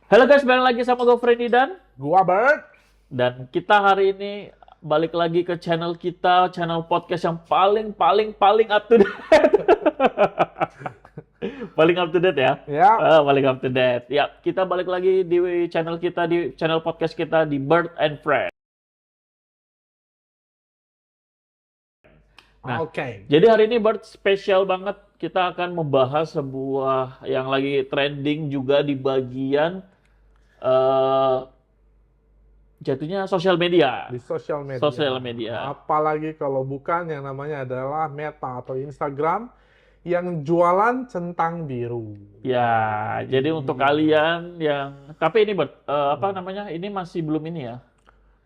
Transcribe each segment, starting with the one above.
Halo guys, balik lagi sama gue Freddy Gua Bert. dan kita hari ini balik lagi ke channel kita, channel podcast yang paling up to date. Paling up to date ya? Ya, Paling up to date. Ya, kita balik lagi di channel kita, di channel podcast kita di Bird and Friend. Nah, oke. jadi hari ini Bird spesial banget. Kita akan membahas sebuah yang lagi trending juga di bagian eh jatuhnya sosial media. Di sosial media. Sosial media. Apalagi kalau bukan yang namanya adalah Meta atau Instagram yang jualan centang biru. Ya, jadi untuk kalian yang tapi ini apa namanya? Ini masih belum ini ya.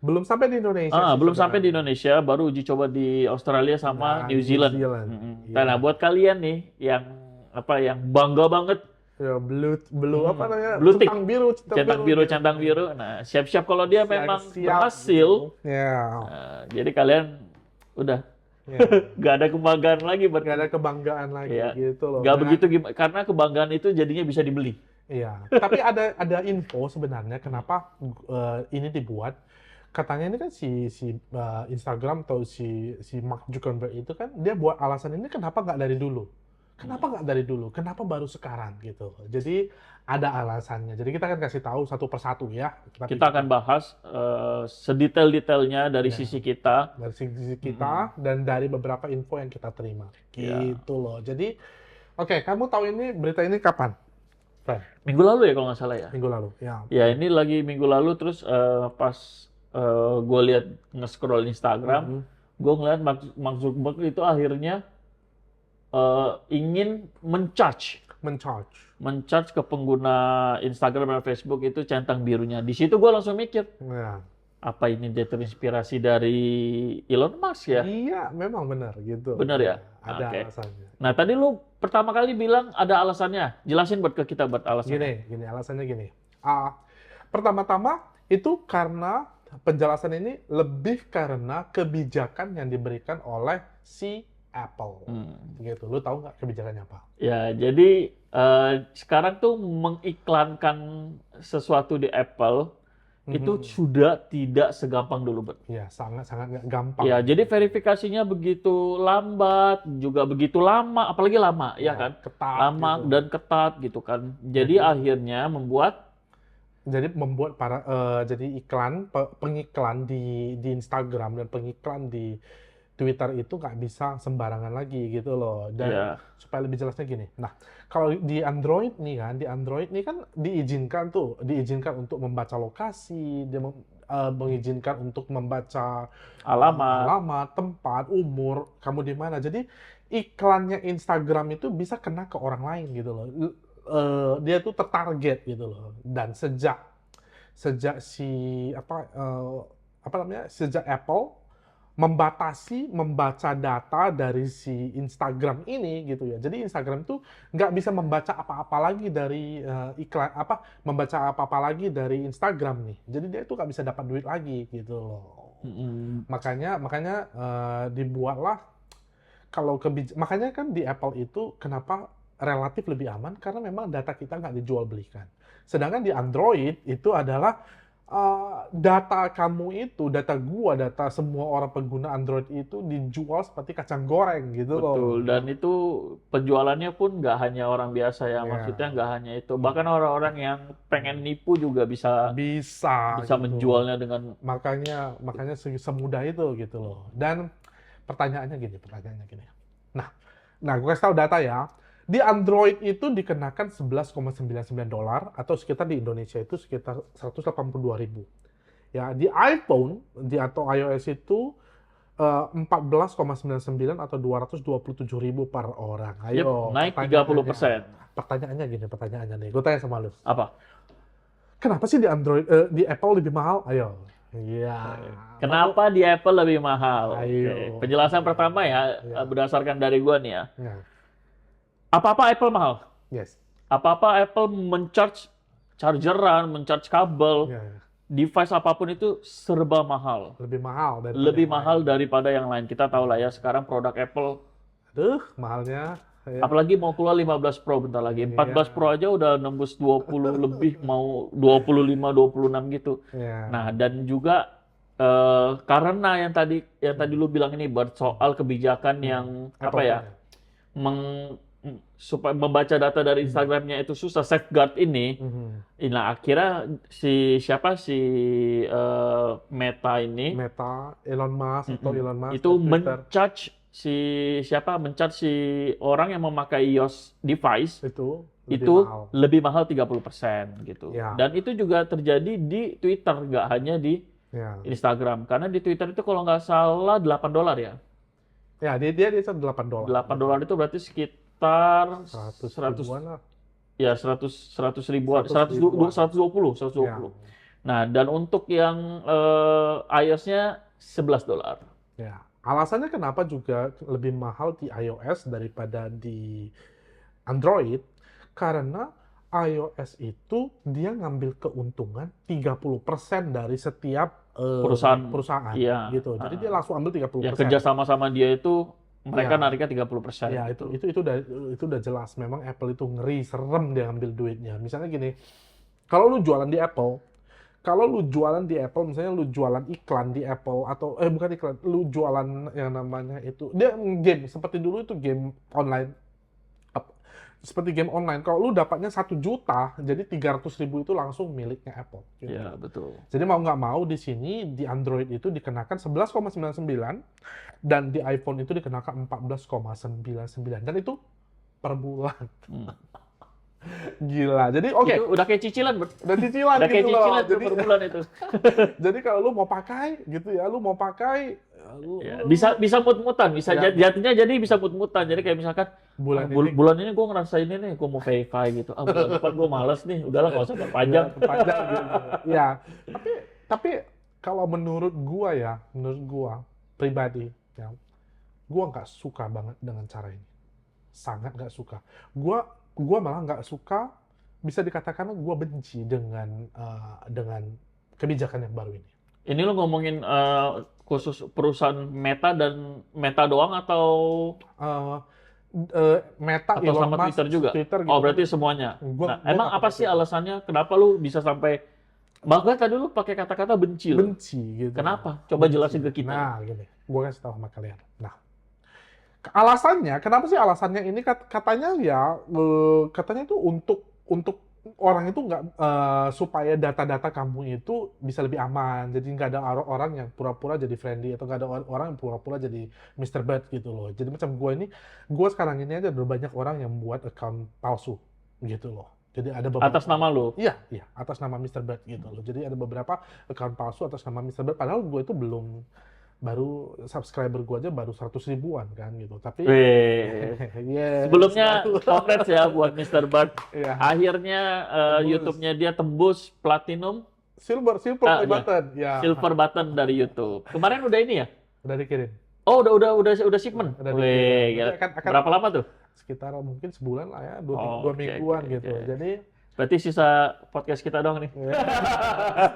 Belum sampai di Indonesia sih Belum sampai di sebenarnya. Indonesia, baru uji coba di Australia sama Nah, New Zealand. Iya. Nah, buat kalian nih yang apa yang bangga banget Ya, blue apa namanya? blue tick. Centang biru. Centang biru. Nah, siap-siap kalau dia memang Siap. berhasil. Ya. Jadi kalian udah Ya. nggak ada kebanggaan lagi buat Gak ada kebanggaan lagi Iya. gitu loh. Nggak Nah, begitu karena kebanggaan itu jadinya bisa dibeli. Iya, tapi ada info sebenarnya kenapa ini dibuat. Katanya ini kan si Instagram atau si Mark Zuckerberg itu kan dia buat alasan ini kenapa nggak dari dulu? Kenapa nggak dari dulu? Kenapa baru sekarang gitu? Jadi ada alasannya. Jadi kita akan kasih tahu satu persatu ya. Tapi Kita akan bahas sedetail-detailnya dari Ya. sisi kita. dari sisi kita dan dari beberapa info yang kita terima. Iya. Gitu loh. Jadi oke, kamu tahu ini berita ini kapan? Fred, Minggu lalu ya kalau nggak salah ya. minggu lalu. Ya. Ya ini lagi minggu lalu terus pas gue lihat nge-scroll Instagram, gue ngeliat Mark Zuckerberg itu akhirnya ingin Men-charge. ke pengguna Instagram dan Facebook itu centang birunya. Di situ gue langsung mikir, Ya. apa ini dia terinspirasi dari Elon Musk ya? Iya, memang benar gitu. Benar ya? Ada Oke. alasannya. Nah tadi lu pertama kali bilang ada alasannya. Jelasin buat kita buat alasannya. Gini, alasannya gini. Pertama-tama itu karena penjelasan ini lebih karena kebijakan yang diberikan oleh si Apple. Gitu. Lu tahu nggak kebijakannya apa? Ya, jadi sekarang tuh mengiklankan sesuatu di Apple itu sudah tidak segampang dulu, Bet. Iya, sangat nggak gampang. Ya, jadi verifikasinya begitu lambat, juga begitu lama, apalagi lama, ya kan? Ketat. Lama gitu. dan ketat gitu kan. Jadi akhirnya membuat Jadi membuat jadi pengiklan di Instagram dan pengiklan di Twitter itu nggak bisa sembarangan lagi gitu loh. Dan ya, supaya lebih jelasnya gini. Nah, kalau di Android nih kan diizinkan untuk membaca lokasi, mengizinkan untuk membaca alamat, tempat, umur, kamu di mana. Jadi iklannya Instagram itu bisa kena ke orang lain gitu loh. Dia tuh tertarget gitu loh. Dan sejak sejak Apple membatasi membaca data dari si Instagram ini gitu ya. Jadi Instagram tuh nggak bisa membaca apa-apa lagi dari membaca apa-apa lagi dari Instagram nih. Jadi dia tuh nggak bisa dapat duit lagi gitu loh. Makanya dibuatlah makanya kan di Apple itu kenapa relatif lebih aman karena memang data kita nggak dijual belikan. Sedangkan di Android itu adalah data kamu itu, data semua orang pengguna Android itu dijual seperti kacang goreng gitu loh. betul. Dan itu penjualannya pun nggak hanya orang biasa ya, Ya. maksudnya nggak hanya itu. Bahkan orang-orang yang pengen nipu juga bisa Bisa gitu. menjualnya dengan Makanya semudah itu gitu loh. Dan pertanyaannya gini. Nah, gue kasih tahu data ya. Di Android itu dikenakan $11,99 atau sekitar di Indonesia itu sekitar 182.000. Ya, di iPhone atau iOS itu 14,99 atau 227.000 per orang. Ayo, naik 30%. Pertanyaannya nih. Gue tanya sama lu. Apa? Kenapa sih di Apple lebih mahal? Ayo. Iya. Kenapa di Apple lebih mahal? Ayo. Oke. Penjelasan pertama ya, Iya. berdasarkan dari gua nih ya. Ya. Apa-apa Apple mahal. Yes. Apa-apa Apple men-charge chargeran, men-charge kabel, Ya. device apapun itu serba mahal. Lebih mahal daripada Lebih yang mahal lain. daripada yang lain. Kita tahu lah ya, sekarang produk Apple Aduh, mahalnya. Ya. Apalagi mau keluar 15 Pro bentar lagi. 14 Iya. Pro aja udah nembus 20 lebih, mau 25, 26 gitu. Ya. Nah, dan juga karena yang tadi Hmm. lu bilang ini Bart, Hmm. soal kebijakan Hmm. yang apa Apple ya, punya. supaya membaca data dari Hmm. Instagramnya itu susah, safeguard ini. Mhm. Nah, akhirnya si Meta ini Meta, Elon Musk atau mm-mm, Elon Musk itu dari Twitter men-charge si orang yang memakai iOS device itu lebih itu mahal. lebih mahal 30% gitu. Ya, Dan itu juga terjadi di Twitter, nggak hanya di ya, Instagram. Karena di Twitter itu kalau nggak salah $8 ya. ya dia $8, betul. $8 itu berarti sekitar 100 100 ribuan lah, ya 100 ribuan, 100 ribuan. 120, Ya, 120. Nah, dan untuk yang iOS-nya $11. ya. Alasannya kenapa juga lebih mahal di iOS daripada di Android, karena iOS itu dia ngambil keuntungan 30% dari setiap Perusahaan, perusahaan iya. gitu. Jadi dia langsung ambil Ya 30%. kerja sama-sama dia itu mereka Ya, nariknya 30% ya gitu. itu udah jelas. Memang Apple itu ngeri, serem dia ngambil duitnya. Misalnya gini, kalau lu jualan di Apple, kalau lu jualan di Apple, misalnya lu jualan iklan di Apple atau bukan iklan, lu jualan yang namanya itu dia game seperti dulu itu game online. Seperti game online, kalau lu dapatnya 1 juta, jadi 300 ribu itu langsung miliknya Apple. Gitu. Ya, betul. Jadi mau nggak mau di sini di Android itu dikenakan 11,99 dan di iPhone itu dikenakan 14,99 dan itu per bulan. Hmm. Gila. Jadi oke, Itu udah kayak cicilan, udah cicilan udah kayak gitu loh. cicilan tuh Jadi per bulan itu. jadi kalau lu mau pakai gitu ya, lu mau pakai Ya, bisa mut-mutan, bisa ya, jadinya jadi bisa mut-mutan. Jadi kayak misalkan bulan ini bulan ini gue ngerasain ini, gue mau verify gitu. Bulan depan gue males nih, udahlah nggak usah ya, perpanjang. panjang gitu. Ya, tapi kalau menurut gua pribadi ya, gua nggak suka banget dengan cara ini. Sangat nggak suka. Gua malah nggak suka, bisa dikatakan gua benci dengan kebijakan yang baru ini. Ini lo ngomongin khusus perusahaan Meta dan Meta doang atau Eh, Meta, atau Elon sama Musk, Twitter juga? Twitter Oh, gitu. berarti semuanya. Gua Nah, emang nggak apa pakai sih Twitter. alasannya kenapa lu bisa sampai bahkan tadi lu pakai kata-kata benci lo? Benci gitu. Kenapa? Coba jelasin ke kita. Nah, gini, gua kasih tahu sama kalian. Nah, alasannya, kenapa sih alasannya ini katanya ya katanya itu untuk orang itu nggak supaya data-data kamu itu bisa lebih aman. Jadi nggak ada orang yang pura-pura jadi friendly atau nggak ada orang yang pura-pura jadi Mr. Bad gitu loh. Jadi macam gue sekarang ini aja udah banyak orang yang buat account palsu gitu loh. Jadi ada beberapa Atas nama lu. iya, atas nama Mr. Bad gitu loh. Jadi ada beberapa account palsu atas nama Mr. Bad. Padahal gue itu baru subscriber gue aja baru 100 ribuan kan gitu. Tapi Weh. yes, Sebelumnya baru. congrats ya buat Mr. Bart. Iya, Akhirnya tembus. YouTube-nya dia tembus platinum, silver ya, play button ya. silver button dari YouTube. Kemarin udah ini ya? Udah dikirim. Oh, udah shipment. Udah Weh, dikirim. gila. Nanti akan Berapa lama tuh? sekitar mungkin sebulan lah ya, dua Oh, dua oke, mingguan oke, gitu. oke. Jadi Berarti sisa podcast kita doang nih. ya,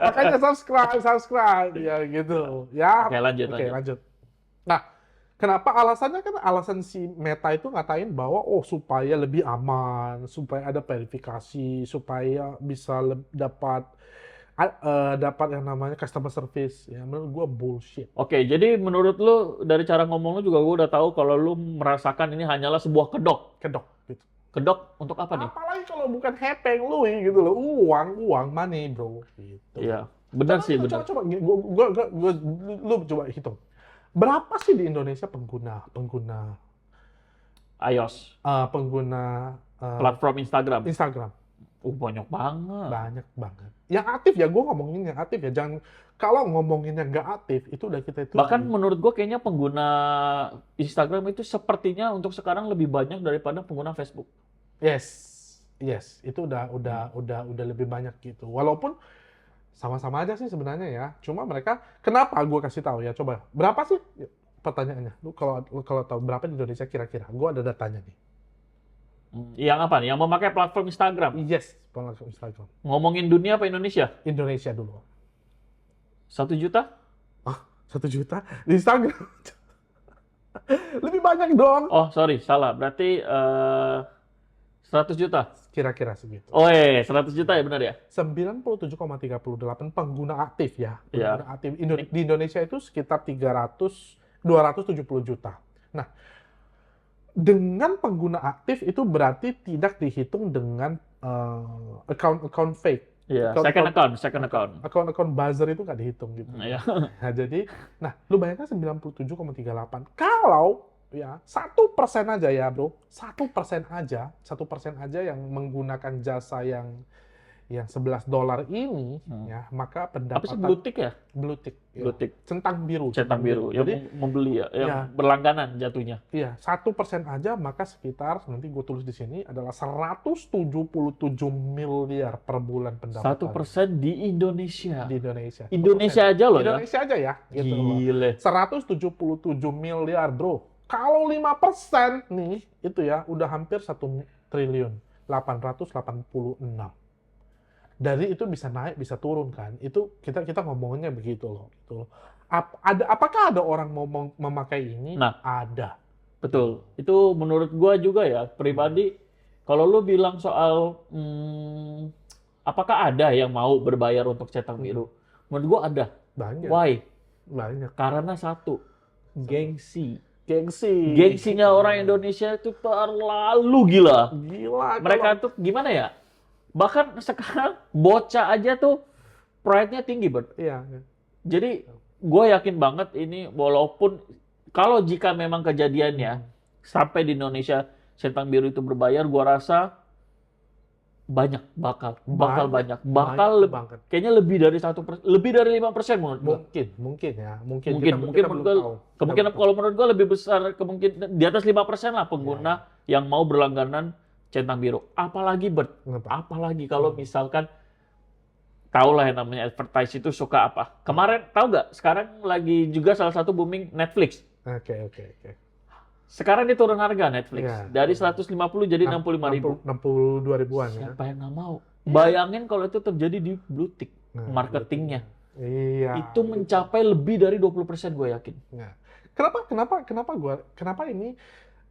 makanya subscribe ya gitu. Ya. Oke, lanjut, Oke, lanjut. lanjut. Nah, kenapa alasannya kan alasan si Meta itu ngatain bahwa supaya lebih aman, supaya ada verifikasi, supaya bisa dapat yang namanya customer service. Ya, menurut gua bullshit. Oke, jadi menurut lu dari cara ngomong lu juga gue udah tahu kalau lu merasakan ini hanyalah sebuah kedok. Kedok gitu. Kedok untuk apa nih? Apalagi kalau bukan hepeng lu gitu loh. Uang money, bro. Gitu. Iya, benar sih, benar. Coba lu coba hitung. Berapa sih di Indonesia pengguna iOS, platform Instagram. Instagram? Banyak banget. Banyak banget. Yang aktif ya, gue ngomongin yang aktif ya. Jangan, kalau ngomongin yang nggak aktif, itu udah kita itu. Bahkan menurut gue kayaknya pengguna Instagram itu sepertinya untuk sekarang lebih banyak daripada pengguna Facebook. Yes, itu udah lebih banyak gitu. Walaupun sama-sama aja sih sebenarnya ya. Cuma mereka, kenapa gue kasih tahu ya? Coba, berapa sih pertanyaannya? Lu kalau tahu berapa di Indonesia kira-kira? Gue ada datanya nih. Yang apa nih? Yang memakai platform Instagram. Yes, platform Instagram. Ngomongin dunia apa Indonesia? Indonesia dulu. 1 juta? 1 juta di Instagram. Lebih banyak dong. Oh, sorry, salah. Berarti 100 juta. Kira-kira segitu. Oh, 100 juta ya, benar ya? 97,38 pengguna aktif ya. Iya. Pengguna aktif di Indonesia itu sekitar 270 juta. Nah, dengan pengguna aktif itu berarti tidak dihitung dengan account fake. Iya, second account. Akun buzzer itu nggak dihitung gitu. Iya. Nah, jadi, lu bayangkan 97,38. Kalau ya 1% aja ya bro, 1% aja yang menggunakan jasa yang $11 ini, ya maka Apa sih pendapatan blue tick ya? blue tick, ya. Blue tick. Centang biru. Centang biru. Yang Jadi, membeli ya, yang ya. berlangganan jatuhnya. iya, 1% aja maka sekitar, nanti gue tulis di sini, adalah 177 miliar per bulan pendapatan 1% di Indonesia. di Indonesia. Indonesia aja loh ya. Indonesia aja ya. Gitu loh. Gile. 177 miliar bro. Kalau 5% nih, itu ya udah hampir 1 triliun. 886. Dari itu bisa naik, bisa turun kan. Itu kita ngomongnya begitu loh. Gitu loh. Apakah ada orang mau memakai ini? Nah. Ada. Betul. Itu menurut gua juga ya, pribadi, kalau lu bilang soal apakah ada yang mau berbayar untuk centang biru? Menurut gua ada. Banyak. Why? Banyak. Karena satu, gengsi. Gengsi. Gengsinya orang Indonesia itu terlalu gila. Gila. Mereka tuh gimana ya? Bahkan sekarang bocah aja tuh pride-nya tinggi, Bert. Iya. Jadi gue yakin banget ini, walaupun kalau jika memang kejadiannya sampai di Indonesia centang biru itu berbayar, gue rasa bakal banyak, kayaknya lebih dari 1%, lebih dari 5% menurut gue. Mungkin ya, mungkin Mungkin menurut gue, kemungkinan kalau menurut gue lebih besar, kemungkinan di atas 5% lah pengguna yang mau berlangganan centang biru. Apalagi apalagi kalau misalkan tahu lah yang namanya advertise itu suka apa. Kemarin tahu nggak? Sekarang lagi juga salah satu booming Netflix. Oke. Sekarang dia turun harga Netflix. Iya. Dari 150 jadi 65.000. 62 ribuan ya. Siapa yang nggak mau? Bayangin kalau itu terjadi di blue tick. Nah, Marketingnya. Iya. Itu mencapai lebih dari 20%, gue yakin. Nah, kenapa ini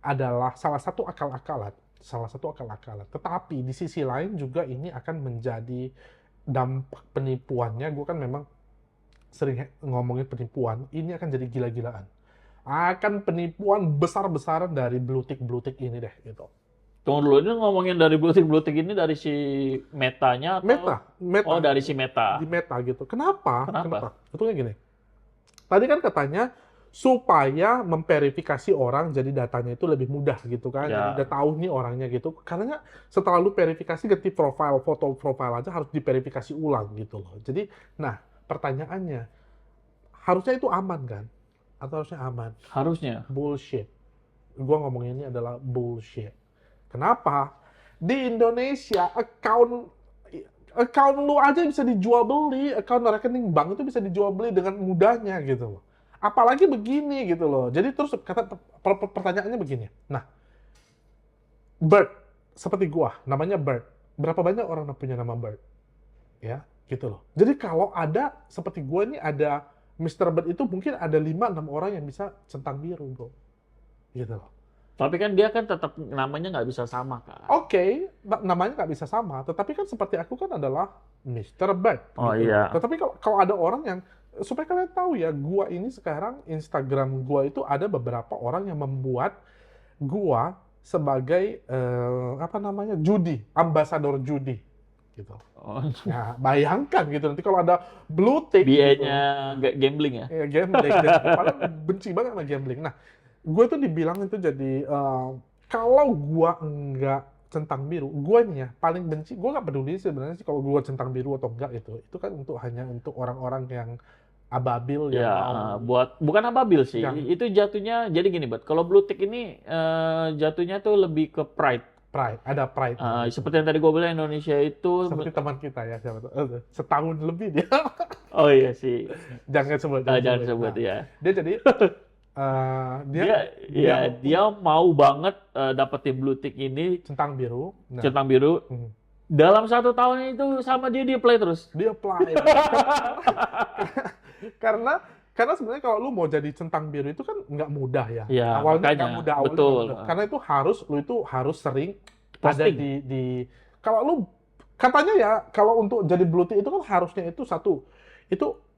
adalah salah satu akal-akalan. Tetapi di sisi lain juga ini akan menjadi dampak penipuannya. Gue kan memang sering ngomongin penipuan. Ini akan jadi gila-gilaan. Akan penipuan besar-besaran dari blue tick ini deh gitu. Tunggu dulu, ini ngomongin dari blue tick ini dari si Metanya atau? Meta. Oh, dari si Meta. Di Meta gitu. Kenapa? Betulnya gini. Tadi kan katanya supaya memverifikasi orang, jadi datanya itu lebih mudah gitu kan. Ya. Jadi udah tahu nih orangnya gitu. Karena setelah lu verifikasi, ganti foto profile aja harus diverifikasi ulang gitu loh. Jadi, nah pertanyaannya, harusnya itu aman kan? Atau harusnya aman? Harusnya. Bullshit. Gua ngomongin ini adalah bullshit. Kenapa? Di Indonesia, account lu aja bisa dijual beli, account rekening bank itu bisa dijual beli dengan mudahnya gitu loh. Apalagi begini gitu loh. Jadi terus pertanyaannya begini. Nah, Bert, seperti gua, namanya Bert. Berapa banyak orang yang punya nama Bert? Ya, gitu loh. Jadi kalau ada, seperti gua ini ada Mr. Bert itu mungkin ada 5-6 orang yang bisa centang biru, bro. Gitu loh. Tapi kan dia kan tetap namanya nggak bisa sama kan? Oke, namanya nggak bisa sama. Tetapi kan seperti aku kan adalah Mr. Bert. Oh gitu. iya. Tetapi kalau ada orang yang, supaya kalian tahu ya, gua ini sekarang Instagram gua itu ada beberapa orang yang membuat gua sebagai judi, ambasador judi, gitu. Oh. Ya, bayangkan gitu nanti kalau ada blue tick. Biayanya gitu. gambling ya? Ya, gambling. Padahal benci banget sama gambling. Nah, gue tuh dibilang itu jadi kalau gua enggak centang biru, gua nih ya paling benci. Gua nggak peduli sebenarnya sih kalau gua centang biru atau enggak itu. Itu kan hanya untuk orang-orang yang ababil yang Ya, bukan ababil sih. Itu jatuhnya jadi gini, Bud. Kalau blue tick ini jatuhnya tuh lebih ke pride. Ada pride. Seperti yang tadi gue bilang, Indonesia itu seperti teman kita ya, siapa tuh? Setahun lebih dia. Oh iya sih. Jangan sebut. Jangan sebut ya. Dia jadi dia mau banget dapetin blue tick ini, centang biru. Centang biru. Dalam 1 tahun itu sama dia play terus. Dia play. Karena Karena sebenarnya kalau lu mau jadi centang biru itu kan nggak mudah ya. Ya, Awalnya makanya. nggak mudah, awalnya Betul. nggak mudah. Karena itu lu itu harus sering ada Posting. di kalau lu katanya ya kalau untuk jadi blue tick itu kan harusnya itu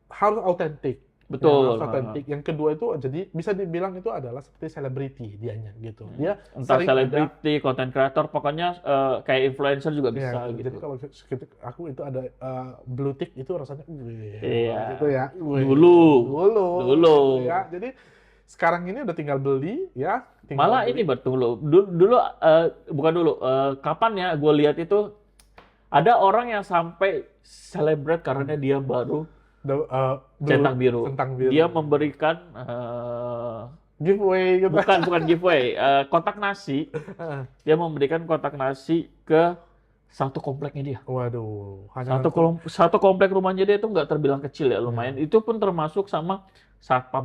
harus autentik. Ya, Betul. harus autentik. Yang kedua itu jadi bisa dibilang itu adalah seperti selebriti dianya gitu. Dia Entah sering ada selebriti, content creator, pokoknya kayak influencer juga ya, bisa gitu. gitu. Jadi kalau aku itu ada blue tick itu rasanya wih, Iya. gitu ya. Wih, Dulu. gitu ya. Jadi sekarang ini udah tinggal beli ya, tinggal Malah beli. ini betul dulu, bukan dulu, kapan ya gue lihat itu ada orang yang sampai celebrate karena dia baru centang biru. Centang biru. Dia memberikan Giveaway gitu. bukan giveaway, kotak nasi. Dia memberikan kotak nasi ke satu kompleknya dia. Waduh, hanya untuk Satu komplek rumahnya dia itu nggak terbilang kecil ya, lumayan. Itu pun termasuk sama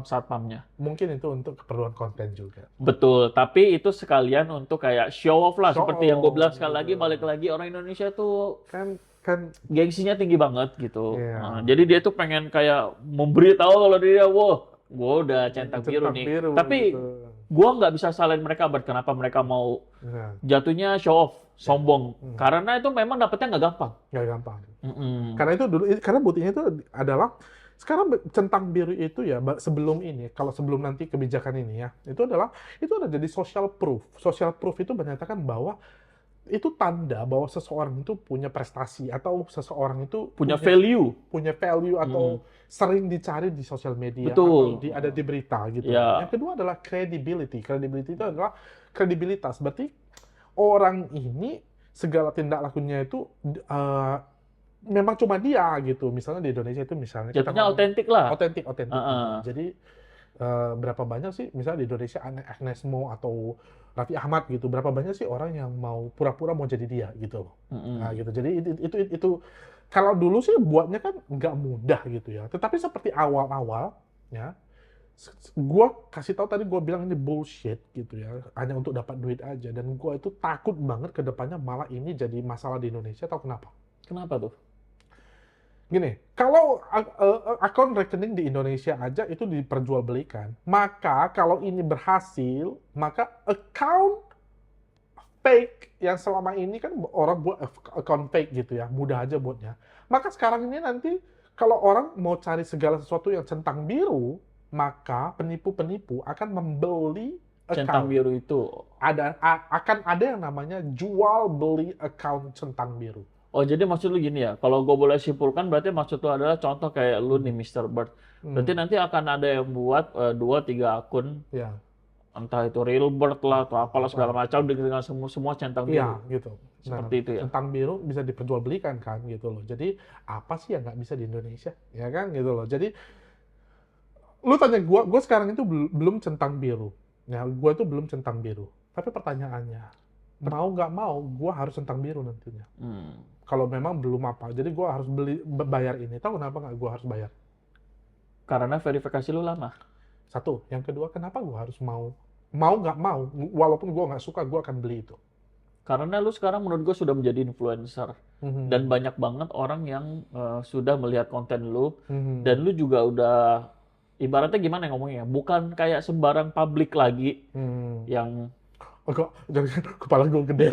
satpamnya. mungkin itu untuk keperluan konten juga. Betul, tapi itu sekalian untuk kayak show off lah, Show seperti yang gue bilang off, sekali lagi, gitu. balik lagi orang Indonesia tuh Kan gengsinya tinggi banget gitu. Iya. Nah, jadi dia tuh pengen kayak memberi tahu kalau dia, wah, gue udah centang biru nih. Tapi gitu. gue nggak bisa salahin mereka, kenapa mereka mau Nah, jatuhnya show off, sombong. Karena itu memang dapetnya nggak gampang. nggak gampang. Mm-mm. Karena itu dulu, karena buktinya itu adalah sekarang centang biru itu ya sebelum ini, kalau sebelum nanti kebijakan ini ya, itu ada jadi social proof. Social proof itu menyatakan bahwa itu tanda bahwa seseorang itu punya prestasi atau seseorang itu Punya value. atau sering dicari di sosial media Betul. atau ada di berita gitu. Ya. Yang kedua adalah credibility. Credibility itu adalah kredibilitas. Berarti orang ini segala tindak lakunya itu memang cuma dia gitu. Misalnya di Indonesia itu misalnya kita Jatuhnya ngomong- autentik lah. Otentik. Uh-uh. Jadi berapa banyak sih misalnya di Indonesia Agnes Mo atau Raffi Ahmad gitu, berapa banyak sih orang yang mau pura-pura mau jadi dia gitu loh. Mm-mm. Nah gitu. Jadi itu kalau dulu sih buatnya kan nggak mudah gitu ya. Tetapi seperti awal-awal ya, gua kasih tahu tadi, gua bilang ini bullshit gitu ya, hanya untuk dapat duit aja, dan gua itu takut banget ke depannya malah ini jadi masalah di Indonesia. Tahu kenapa? Kenapa tuh? Gini, kalau akun rekening di Indonesia aja itu diperjualbelikan, maka kalau ini berhasil, maka account fake yang selama ini kan orang buat account fake gitu ya, mudah aja buatnya. Maka sekarang ini nanti kalau orang mau cari segala sesuatu yang centang biru, maka penipu-penipu akan membeli Centang account. biru itu. Akan ada yang namanya jual beli account centang biru. Oh, jadi maksud lu gini ya, kalau gue boleh simpulkan berarti maksud lu adalah contoh kayak lu nih Mr. Bird. Berarti nanti akan ada yang buat 2-3 akun, Ya. entah itu real bird lah atau apalah segala macam dengan semua centang Iya, biru. gitu. Seperti itu ya. Centang biru bisa diperjualbelikan kan, gitu loh. Jadi apa sih yang nggak bisa di Indonesia, ya kan, gitu loh. Jadi lu tanya gue sekarang itu belum centang biru. Ya, gue itu belum centang biru. Tapi pertanyaannya, mau nggak mau, gue harus centang biru nantinya. Kalau memang belum apa, jadi gue harus bayar ini. Tahu kenapa nggak gue harus bayar? Karena verifikasi lu lama. Satu. Yang kedua, kenapa gue harus mau nggak mau, walaupun gue nggak suka, gue akan beli itu. Karena lu sekarang menurut gue sudah menjadi influencer. Dan banyak banget orang yang sudah melihat konten lu. Dan lu juga udah, ibaratnya gimana ngomongnya, bukan kayak sembarang publik lagi yang... Oh, kok jangan kepala gue gede.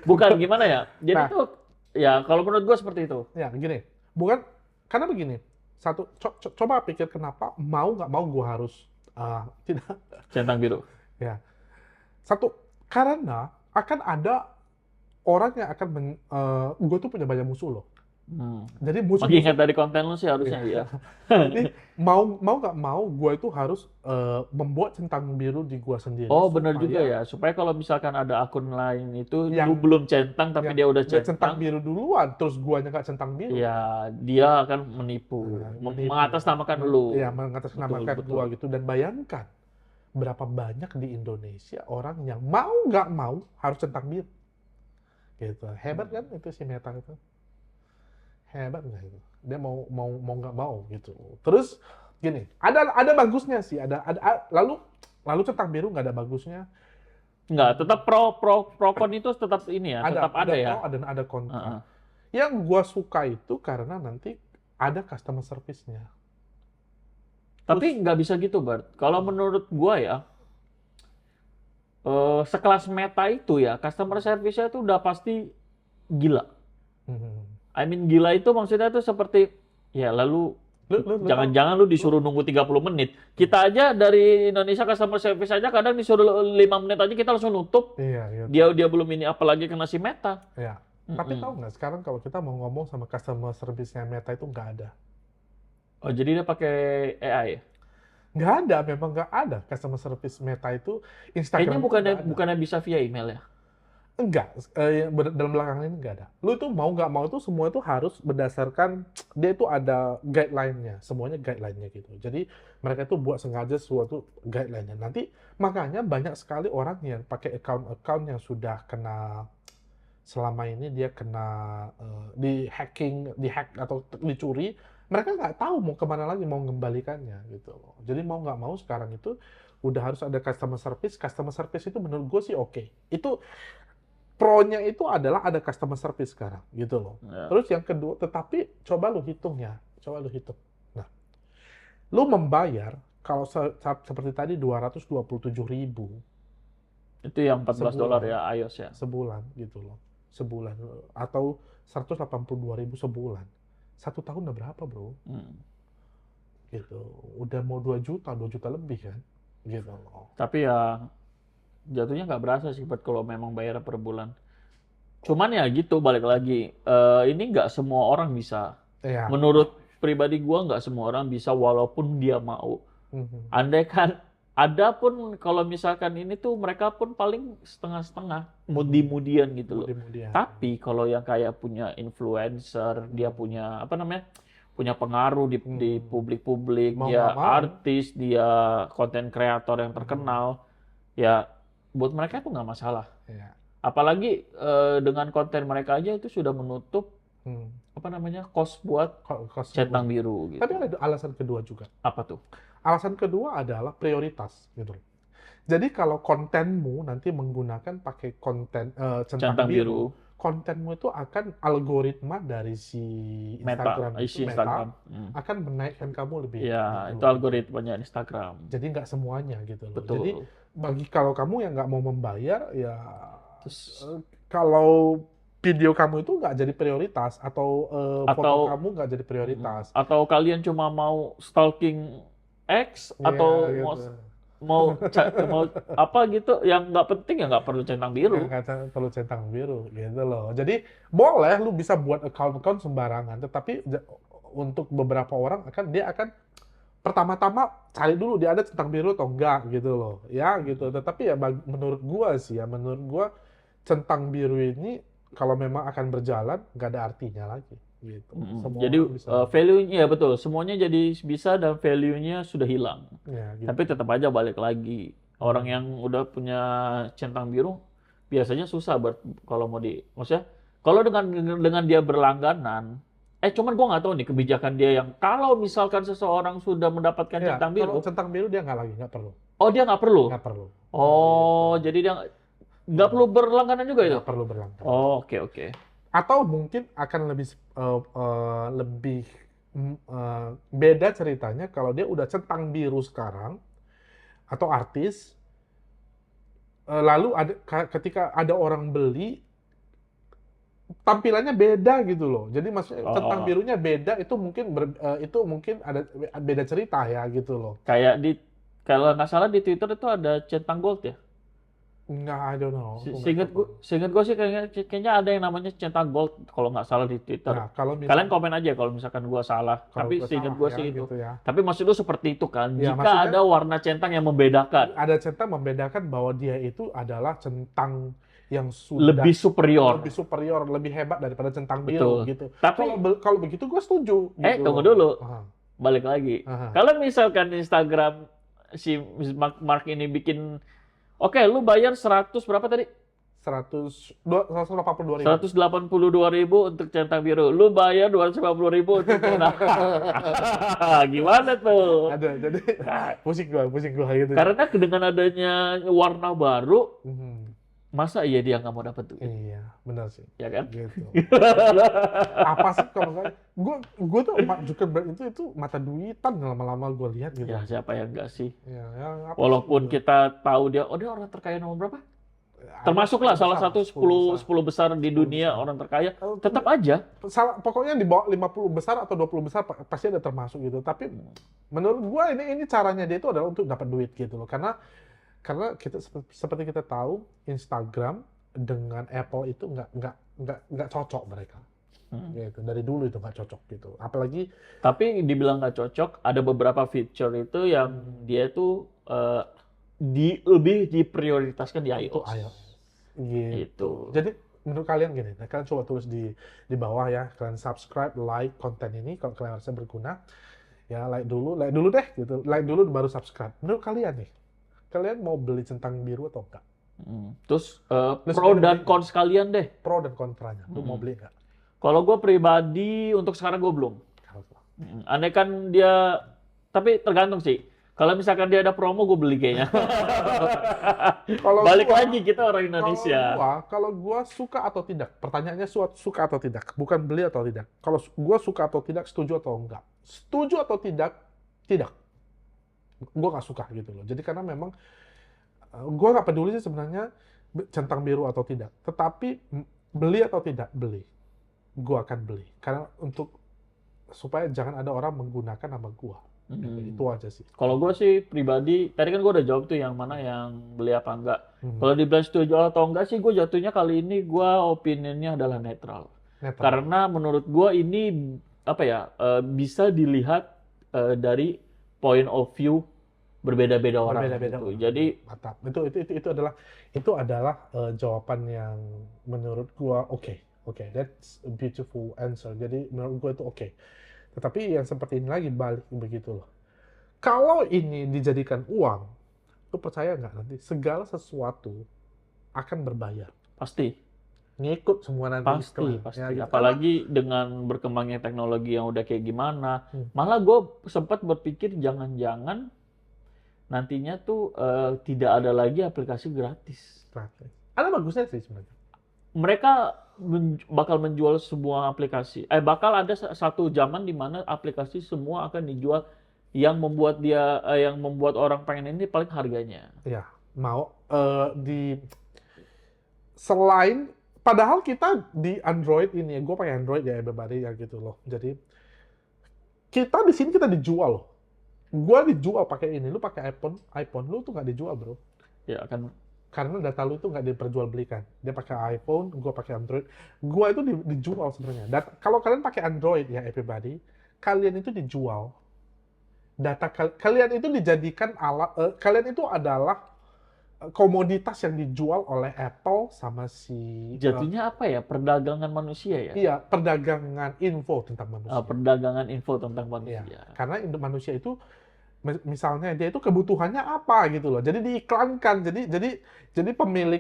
Bukan gimana ya, jadi Nah. tuh, ya kalau menurut gue seperti itu. Ya, gini. Bukan, karena begini. Satu, coba pikir kenapa mau nggak mau gue harus tidak. Centang biru. Ya. Satu, karena akan ada orang yang akan gue tuh punya banyak musuh loh. Jadi musuh. Mengingat dari konten lu sih harusnya ya. Jadi mau nggak mau, gue itu harus membuat centang biru di gue sendiri. Oh benar juga ya, supaya kalau misalkan ada akun lain itu lu Yang- belum centang tapi dia udah centang centang, biru duluan, terus guanya nggak centang biru. ya dia akan menipu, Menipu. mengatasnamakan lu. Iya, mengatasnamakan Betul, betul. gua gitu. Dan bayangkan berapa banyak di Indonesia orang yang mau nggak mau harus centang biru. Gitu. Hebat kan itu si Meta itu. Hebat nggak itu? Dia mau nggak mau gitu. Terus gini, ada bagusnya sih. Lalu centang biru nggak ada bagusnya. Enggak, tetap pro kon itu tetap ini ya, tetap ada ya. pro, ada kontra. Heeh. Yang gua suka itu karena nanti ada customer service-nya. Tapi nggak bisa gitu, Bart. Kalau menurut gua ya, sekelas Meta itu ya, customer service-nya itu udah pasti gila. Hmm. I mean gila itu maksudnya tuh seperti, ya lalu Lu jangan-jangan lu disuruh nunggu 30 menit. Kita aja dari Indonesia customer service aja kadang disuruh 5 menit aja kita langsung nutup. iya, gitu. Dia belum ini apalagi kena si Meta. Ya. Tapi tahu nggak sekarang kalau kita mau ngomong sama customer service-nya Meta itu nggak ada. Oh, jadi dia pakai AI ya? Nggak ada, memang nggak ada customer service Meta itu. Kayaknya Instagram itu nggak ada. bukannya bisa via email ya? Enggak, dalam belakangan ini nggak ada. Lu tuh mau nggak mau tuh semua itu harus berdasarkan, dia itu ada guideline-nya, semuanya guideline-nya gitu. Jadi mereka itu buat sengaja suatu guideline-nya. Nanti makanya banyak sekali orang yang pakai account-account yang sudah kena, selama ini dia kena di hacking, dihack atau dicuri, mereka nggak tahu mau kemana lagi, mau mengembalikannya gitu loh. Jadi mau nggak mau sekarang itu udah harus ada customer service. Customer service itu menurut gue sih oke. Itu pro-nya itu adalah ada customer service sekarang, gitu loh. Ya. Terus yang kedua, tetapi coba lu hitung ya, coba lu hitung. Nah, lu membayar, kalau seperti tadi 227.000 Itu yang 14 dolar Sebulan. ya iOS ya. sebulan, gitu loh. Sebulan. Atau 182.000 sebulan. 1 tahun udah berapa, bro? Hmm. Gitu. Udah mau 2 juta lebih kan? Gitu loh. Tapi ya jatuhnya nggak berasa sih buat kalau memang bayar per bulan. Cuman ya gitu, balik lagi. Ini nggak semua orang bisa. Ya. Menurut pribadi gua nggak semua orang bisa walaupun dia mau. Mhm. Andai kan ada pun kalau misalkan ini tuh mereka pun paling setengah-setengah, mudi-mudian gitu loh. Kemudian. Tapi kalau yang kayak punya influencer, dia punya apa namanya? Punya pengaruh di publik-publik, Mau dia nggak mau. artis, dia konten kreator yang terkenal, ya buat mereka itu nggak masalah. Ya. Apalagi dengan konten mereka aja itu sudah menutup Hmm. apa namanya cost buat Cost- centang biru gitu. Tapi ada alasan kedua juga. Apa tuh? Alasan kedua adalah prioritas gitu loh. Jadi kalau kontenmu nanti menggunakan pakai konten centang Centang biru, biru, kontenmu itu akan algoritma dari si Meta, Instagram isi itu Instagram. Meta akan menaikkan kamu lebih. Ya, gitu itu loh. algoritmanya Instagram. Jadi nggak semuanya gitu loh. Betul. Jadi bagi kalau kamu yang nggak mau membayar ya Terus kalau video kamu itu nggak jadi prioritas atau foto Atau- kamu nggak jadi prioritas. atau kalian cuma mau stalking X atau Iya, mau gitu. mau apa gitu yang nggak penting ya nggak perlu centang biru. Nggak perlu centang biru gitu loh. Jadi boleh lu bisa buat account sembarangan, tetapi untuk beberapa orang dia akan pertama-tama cari dulu dia ada centang biru atau enggak gitu loh. Ya gitu. Tetapi ya menurut gua centang biru ini kalau memang akan berjalan nggak ada artinya lagi gitu. Semua Jadi orang bisa. value-nya ya betul, semuanya jadi bisa dan value-nya sudah hilang. Ya, gitu. Tapi tetap aja balik lagi. Orang yang udah punya centang biru biasanya susah kalau mau maksudnya kalau dengan dia berlangganan, cuman gua nggak tahu nih kebijakan dia yang kalau misalkan seseorang sudah mendapatkan Ya, centang kalau biru, centang biru dia nggak perlu. oh dia nggak perlu. Nggak perlu. Oh, jadi dia nggak perlu berlangganan juga itu? Nggak perlu berlangganan. Oh, oke. Atau mungkin akan lebih beda ceritanya kalau dia udah centang biru sekarang atau artis, lalu ketika ada orang beli tampilannya beda gitu loh. Jadi maksudnya centang Oh. birunya beda itu mungkin ada beda cerita ya gitu loh. Kayak kalau nggak salah di Twitter itu ada centang gold ya? Nggak, I don't know. Seingat gue sih kayaknya ada yang namanya centang gold kalau nggak salah di Twitter. Nah, kalau Kalian komen aja kalau misalkan gue salah. kalau Tapi gua seingat salah gue ya, sih itu. gitu ya. Tapi maksud lu seperti itu kan? Ya, Jika maksudnya- ada warna centang yang membedakan, Ada centang membedakan bahwa dia itu adalah centang yang sudah lebih superior. lebih hebat daripada centang biru Betul. gitu. Tapi Kalau begitu gue setuju. Gitu. tunggu dulu. Aha, Balik lagi. aha. Kalau misalkan Instagram si Mark ini bikin, oke, lu bayar 100 berapa tadi? 182.000. 182.000 untuk centang biru. Lu bayar 250.000 untuk centang. Gimana tuh? Ada, jadi pusing gua gitu. Karena dengan adanya warna baru, Mhm. Masa iya dia nggak mau dapat duit? Iya, benar sih. Ya kan? Gitu. Apa sih kalau nggak? Gue tuh Mark Zuckerberg itu mata duitan lama-lama gue lihat gitu. Ya siapa yang nggak sih? Ya, apa Walaupun sih, kita tahu dia orang terkaya nomor berapa? ada Termasuklah 10 salah besar, satu 10 10 besar di 10 dunia besar. orang terkaya, Kalau tetap aja. pokoknya di bawah 50 besar atau 20 besar pasti ada termasuk gitu. Tapi menurut gua ini caranya dia itu adalah untuk dapat duit gitu loh. Karena kita seperti kita tahu Instagram dengan Apple itu nggak cocok mereka. Gitu. Dari dulu itu nggak cocok gitu. Apalagi Tapi dibilang nggak cocok, ada beberapa feature itu yang dia itu lebih diprioritaskan di untuk iOS. iOS. Gitu. Itu. Jadi menurut kalian gini, kalian coba tulis di bawah ya, kalian subscribe, like konten ini kalau kalian rasa berguna. Ya like dulu deh gitu. Like dulu baru subscribe. Menurut kalian nih, kalian mau beli centang biru atau enggak? Terus Terus pro kalian dan beli cons kalian deh. pro dan kontranya. Lu mau beli enggak? Kalau gue pribadi untuk sekarang gue belum. Andai kan dia, tapi tergantung sih. Kalau misalkan dia ada promo, gue beli kayaknya. Balik lagi kita orang Indonesia. Kalau gua suka atau tidak, pertanyaannya suka atau tidak, bukan beli atau tidak. Kalau gua suka atau tidak, setuju atau enggak. Setuju atau tidak, tidak. Gua nggak suka gitu loh. Jadi karena memang gua nggak peduli sih sebenarnya centang biru atau tidak. Tetapi beli atau tidak, beli. Gua akan beli. Karena supaya jangan ada orang menggunakan nama gua. Itu aja sih. Kalau gue sih pribadi, tadi kan gue udah jawab tuh yang mana yang beli apa enggak. Kalau dibilang setuju atau enggak sih, gue jatuhnya kali ini gue opinionnya adalah netral. Karena menurut gue ini apa ya bisa dilihat dari point of view berbeda-beda orang. Gitu. Jadi mantap. Itu adalah jawaban yang menurut gue oke. That's a beautiful answer. Jadi menurut gue itu oke. Tetapi yang seperti ini lagi balik begitu loh. Kalau ini dijadikan uang, lu percaya nggak nanti segala sesuatu akan berbayar? Pasti. Ngikut semua nanti. Pasti. Ya, gitu. Apalagi dengan berkembangnya teknologi yang udah kayak gimana. Malah gue sempat berpikir jangan-jangan nantinya tuh tidak ada lagi aplikasi gratis. Ada bagusnya sih sebenarnya. Mereka bakal menjual sebuah aplikasi. Bakal ada satu zaman di mana aplikasi semua akan dijual yang membuat orang pengen ini paling harganya. Ya, mau selain padahal kita di Android ini, gue pakai Android ya everybody ya gitu loh. Jadi kita di sini kita dijual loh. Gue dijual pakai ini, lu pakai iPhone lu tuh nggak dijual bro. Ya kan. Karena data lu itu nggak diperjualbelikan. Dia pakai iPhone, gue pakai Android. Gue itu dijual sebenarnya. Kalau kalian pakai Android ya everybody, kalian itu dijual. Data kalian itu dijadikan alat, kalian itu adalah komoditas yang dijual oleh Apple sama si... Jatuhnya apa ya? Perdagangan manusia ya? Iya, perdagangan info tentang manusia. Perdagangan info tentang manusia. Iya, karena manusia itu misalnya dia itu kebutuhannya apa gitu loh. Jadi diiklankan. Jadi pemilik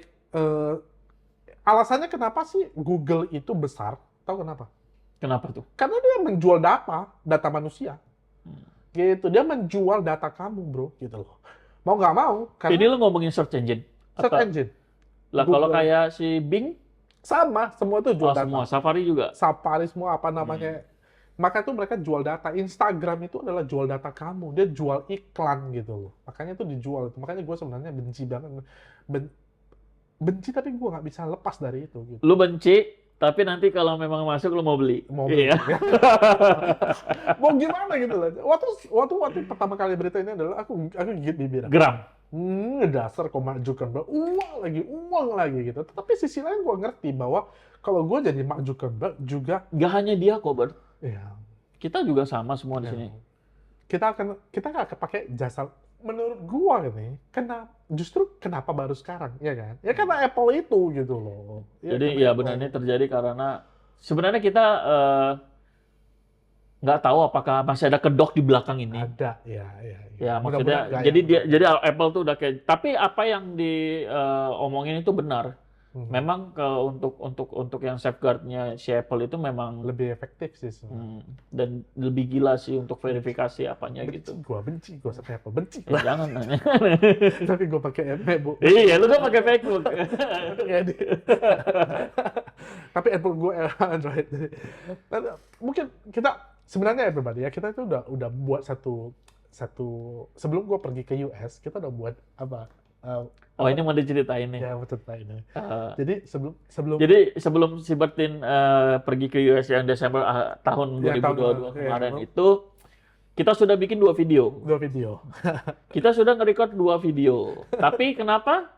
alasannya kenapa sih Google itu besar? Tahu kenapa? Kenapa tuh? Karena dia menjual data manusia. Gitu. Dia menjual data kamu, bro, gitu loh. Mau nggak mau. Jadi lo ngomongin search engine? Search engine. Lah kalau kayak si Bing? Sama, semua itu jual data. Semua, Safari juga? Safari semua apa namanya. Maka itu mereka jual data. Instagram itu adalah jual data kamu. Dia jual iklan gitu loh. Makanya itu dijual. Makanya gue sebenarnya benci banget. Benci tapi gue nggak bisa lepas dari itu. Gitu. Lu benci, tapi nanti kalau memang masuk lu mau beli. Mau beli. Iya. Mau gimana gitu loh. Waktu pertama kali berita ini adalah aku gigit bibir. Geram. Dasar kok Mark Zuckerberg. Uang lagi gitu. Tapi sisi lain gue ngerti bahwa kalau gue jadi Mark Zuckerberg juga. Gak hanya dia kok, Bert. Iya. Kita juga sama semua di sini. Kita nggak akan pakai jasa. Menurut gua ini, kenapa baru sekarang, ya kan? Ya karena Apple itu gitu loh. Jadi ya benar ini terjadi karena sebenarnya kita nggak tahu apakah masih ada kedok di belakang ini. Ada, ya. Ya maksudnya jadi Apple tuh udah kayak. Tapi apa yang diomongin itu benar. Memang untuk yang safeguard-nya si Apple itu memang Lebih efektif sih sebenarnya. dan lebih gila sih untuk verifikasi apanya gitu. Benci gua sama Apple, benci. Ya, jangan nanya. Tapi gua pakai MacBook. Iya, lu kan pakai Facebook. Tapi Apple gua Android. Mungkin kita sebenarnya everybody ya, kita itu udah buat satu sebelum gua pergi ke US, kita udah buat apa? Oh, ini mau diceritain nih. Ya, betul ini. Eh, Jadi sebelum Jadi sebelum si Bertin pergi ke US yang Desember tahun Ya, 2022 tahun- kemarin ya. itu, kita sudah bikin 2 video. dua video. Kita sudah nge-record 2 video. Tapi kenapa?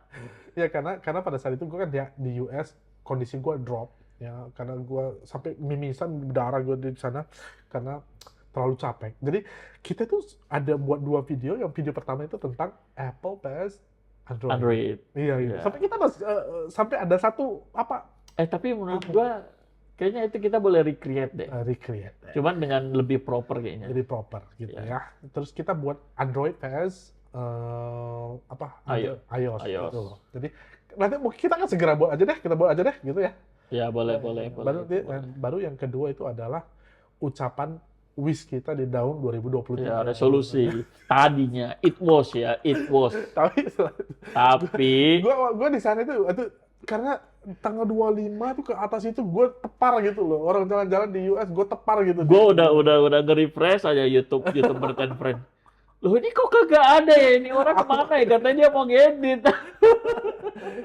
Ya karena pada saat itu gue kan di US kondisi gue drop ya karena gue sampai mimisan berdarah gue di sana karena terlalu capek. Jadi kita tuh ada buat 2 video. Yang video pertama itu tentang Apple vs Android. Iya. Iya. Sampai kita sampai ada satu apa Tapi menurut gua kayaknya itu kita boleh recreate deh. recreate. Cuman dengan lebih proper kayaknya. Jadi proper gitu Iya. ya. Terus kita buat Android vs iOS. iOS. Gitu loh. Jadi nanti mungkin kita kan segera buat aja deh, gitu ya. Ya, boleh. Baru yang kedua itu adalah ucapan wish kita di tahun 2023. Ya, resolusi. Tadinya it was. Tapi Gua di sana itu karena tanggal 25 tuh ke atas itu gue tepar gitu loh. Orang jalan-jalan di US gue tepar gitu. gua udah nge-refresh aja YouTube Bertin Friend. Loh, ini kok kagak ada ya? Ini orang kemana ya? Katanya dia mau ngedit.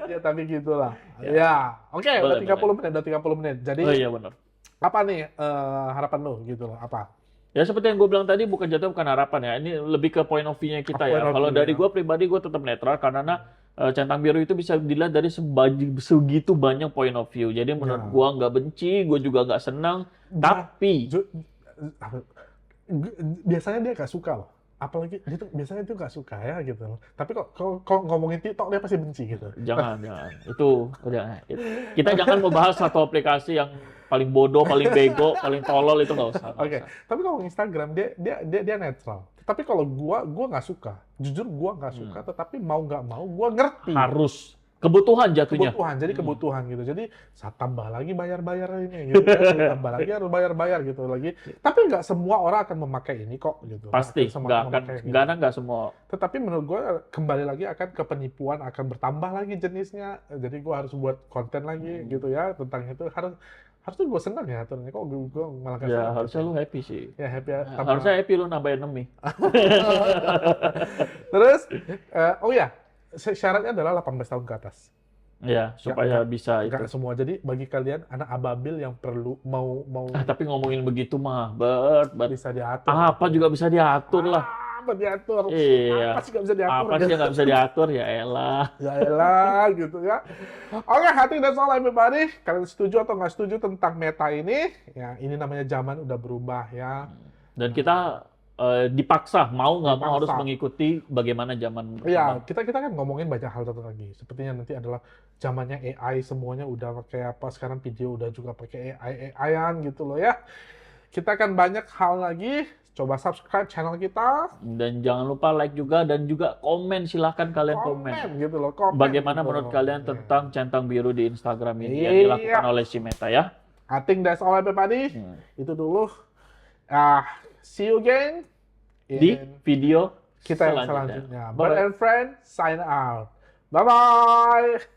Ya tapi gitulah. Ya. Oke, udah Boleh, 30 menit. Jadi Oh iya benar. apa nih harapan lo gitu loh? Apa? Ya seperti yang gue bilang tadi, bukan harapan ya. Ini lebih ke point of view-nya kita Point ya. of Kalau view, dari ya. gue pribadi, gue tetap netral karena centang biru itu bisa dilihat dari segitu banyak point of view. Jadi menurut Ya. gue nggak benci, gue juga nggak senang. Tapi Biasanya dia gak suka loh. Apalagi dia tuh biasanya tuh gak suka ya gitu loh. Tapi kok ngomongin TikTok dia pasti benci gitu. jangan. Itu udah. Kita jangan membahas satu aplikasi yang paling bodoh, paling bego, paling tolol itu nggak usah. Oke. Tapi kalau Instagram dia netral. Tapi kalau gua nggak suka. Jujur gua nggak suka. Tetapi mau nggak mau gua ngerti. Harus. Kebutuhan jatuhnya. Jadi kebutuhan gitu. Jadi saat tambah lagi bayar ini gitu kan. Tambah lagi harus bayar gitu lagi. Tapi nggak semua orang akan memakai ini kok gitu. Pasti. Semua Nggak memakai akan, nggak semua. Tetapi menurut gue kembali lagi akan ke penipuan, akan bertambah lagi jenisnya. Jadi gue harus buat konten lagi gitu ya tentang itu. Harusnya gue senang ya aturannya. Kok gue malah nggak Ya senang harusnya gitu. lu happy sih. Ya happy ya. Harusnya happy lu nambah enemy. Terus, oh ya, syaratnya adalah 18 tahun ke atas. Ya, supaya bisa itu. Nggak semua. Jadi bagi kalian anak ababil yang perlu mau Tapi ngomongin begitu mah, bisa diatur. apa juga bisa diatur lah. Apa diatur? Iya. Apa sih nggak bisa diatur? Apa sih yang nggak bisa diatur? Ya elah. Ya elah gitu ya. Oke, hati dan soal everybody. Kalian setuju atau nggak setuju tentang meta ini? Ya, ini namanya zaman udah berubah ya. Dan kita dipaksa, mau nggak mau harus Dipaksa. mengikuti bagaimana zaman Ya, berkembang. kita kan ngomongin banyak hal satu lagi. Sepertinya nanti adalah zamannya AI, semuanya udah pakai apa? Sekarang video udah juga pakai AI-an gitu loh ya. Kita akan banyak hal lagi. Coba subscribe channel kita. Dan jangan lupa like juga dan juga komen, silahkan kalian komen. gitu loh. Komen Bagaimana gitu menurut loh. kalian Ya. tentang centang biru di Instagram ini yang Iya. dilakukan oleh si Meta ya? I think that's all everybody. Itu dulu. See you again Di in video kita yang selanjutnya. selanjutnya. Bye-bye. Bird and Friend sign out. Bye bye.